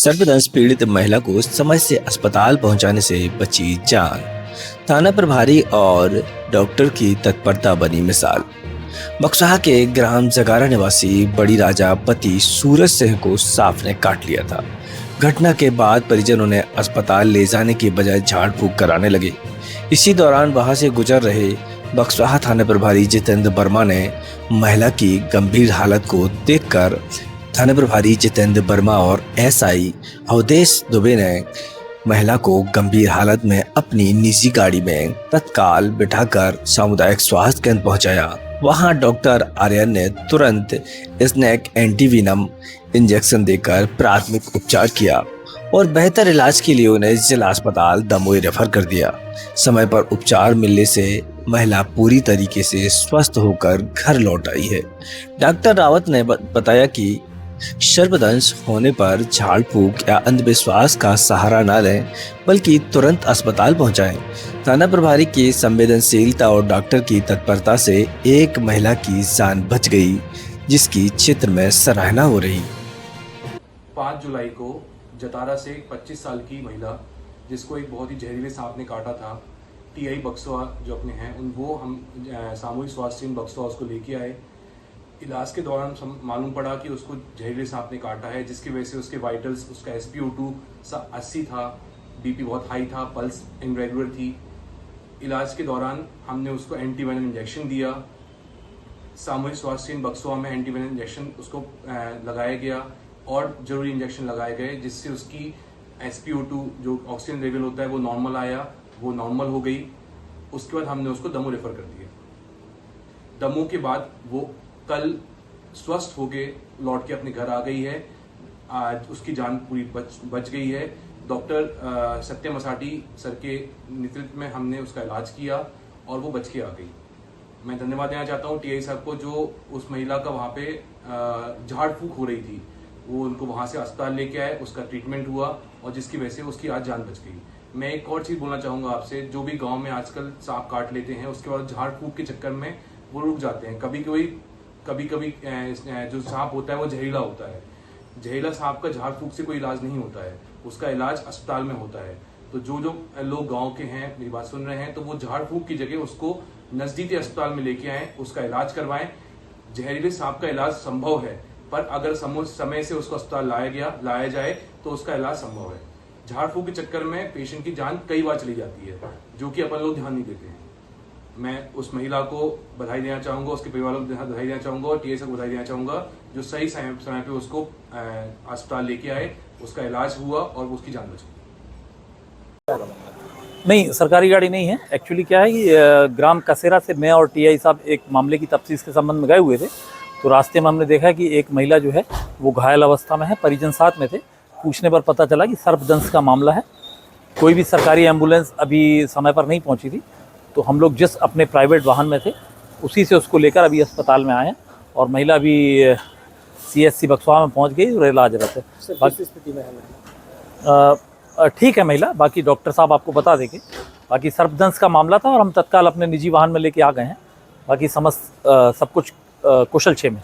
सर्पदंश पीड़ित महिला को समय से अस्पताल पहुंचाने से बची जान। थाना प्रभारी और डॉक्टर की तत्परता बनी मिसाल। बक्सहा के ग्राम जगारा निवासी बड़ी राजा पति सूरज सिंह को सांप ने काट लिया था। घटना के बाद परिजनों ने अस्पताल ले जाने की बजाय झाड़ फूंक कराने लगे। इसी दौरान वहां से गुजर रहे बक्सहा थाना प्रभारी जितेंद्र वर्मा ने महिला की गंभीर हालत को देखकर थाना प्रभारी जितेंद्र वर्मा और एसआई अवधेश दुबे ने महिला को गंभीर हालत में अपनी निजी गाड़ी में तत्काल बिठाकर सामुदायिक स्वास्थ्य केंद्र पहुंचाया। वहां डॉक्टर आर्यन ने तुरंत स्नेक एंटीवीनम इंजेक्शन देकर प्राथमिक उपचार किया और बेहतर इलाज के लिए उन्हें जिला अस्पताल दमोई रेफर कर दिया। समय पर उपचार मिलने से महिला पूरी तरीके से स्वस्थ होकर घर लौट आई है। डॉक्टर रावत ने बताया कि सर्पदंश होने पर झाड़ फूंक या अंधविश्वास का सहारा न लें, बल्कि तुरंत अस्पताल पहुंचाएं। थाना प्रभारी की संवेदनशीलता और डॉक्टर की तत्परता से एक महिला की जान बच गई, जिसकी क्षेत्र में सराहना हो रही। 5 जुलाई को जतारा से 25 साल की महिला, जिसको एक बहुत ही जहरीले सांप ने काटा था, टीआई बक्सवा जो अपने हैं वो हम सामूहिक स्वास्थ्य केंद्र बक्सवा उसको लेके आए। इलाज के दौरान मालूम पड़ा कि उसको जहरीले सांप ने काटा है, जिसकी वजह से उसके वाइटल्स, उसका SpO2 80 था, BP बहुत हाई था, पल्स इरेगुलर थी। इलाज के दौरान हमने उसको एंटीवेनम इंजेक्शन दिया। सामूहिक स्वास्थ्य केंद्र बक्सवा में एंटीवेनम इंजेक्शन उसको लगाया गया और जरूरी इंजेक्शन लगाए गए, जिससे उसकी SpO2 जो ऑक्सीजन लेवल होता है वो नॉर्मल आया, वो नॉर्मल हो गई। उसके बाद हमने उसको दमोह रेफर कर दिया। दमोह के बाद वो कल स्वस्थ होके लौट के अपने घर आ गई है। आज उसकी जान पूरी बच गई है। डॉक्टर सत्यम मसाटी सर के नेतृत्व में हमने उसका इलाज किया और वो बच के आ गई। मैं धन्यवाद देना चाहता हूँ टीआई साहब को, जो उस महिला का वहाँ पे झाड़ फूंक हो रही थी, वो उनको वहाँ से अस्पताल लेके आए, उसका ट्रीटमेंट हुआ और जिसकी वजह से उसकी आज जान बच गई। मैं एक और चीज़ बोलना चाहूँगा आपसे, जो भी गाँव में आजकल सांप काट लेते हैं, उसके बाद झाड़ फूंक के चक्कर में वो रुक जाते हैं। कभी कभी जो सांप होता है वो जहरीला होता है। जहरीला सांप का झाड़ फूंक से कोई इलाज नहीं होता है, उसका इलाज अस्पताल में होता है। तो जो लोग गांव के हैं, मेरी बात सुन रहे हैं, तो वो झाड़ फूंक की जगह उसको नजदीकी अस्पताल में लेके आएं, उसका इलाज करवाएं। जहरीले सांप का इलाज संभव है, पर अगर समय से उसको अस्पताल लाया जाए तो उसका इलाज संभव है। झाड़ फूंक के चक्कर में पेशेंट की जान कई बार चली जाती है, जो कि अपन लोग ध्यान नहीं देते हैं। मैं उस महिला को बधाई देना चाहूंगा, उसके परिवार को बधाई देना चाहूंगा और टीआई को बधाई देना चाहूंगा, जो सही समय पे उसको अस्पताल लेके आए, उसका इलाज हुआ और उसकी जान बच गई। नहीं, सरकारी गाड़ी नहीं है। एक्चुअली क्या है कि ग्राम कसेरा से मैं और टीआई साहब एक मामले की तफ्तीश के संबंध में गए हुए थे, तो रास्ते में हमने देखा कि एक महिला जो है वो घायल अवस्था में है। परिजन साथ में थे। पूछने पर पता चला कि सर्पदंश का मामला है। कोई भी सरकारी एम्बुलेंस अभी समय पर नहीं पहुंची थी, तो हम लोग जिस अपने प्राइवेट वाहन में थे उसी से उसको लेकर अभी अस्पताल में आए हैं और महिला अभी CSC बक्सवा में पहुंच गई और इलाजरत है। स्थिति में है ठीक है महिला, बाकी डॉक्टर साहब आपको बता देंगे। बाकी सर्पदंश का मामला था और हम तत्काल अपने निजी वाहन में लेके आ गए हैं। बाकी सब कुछ कुशल क्षेम है।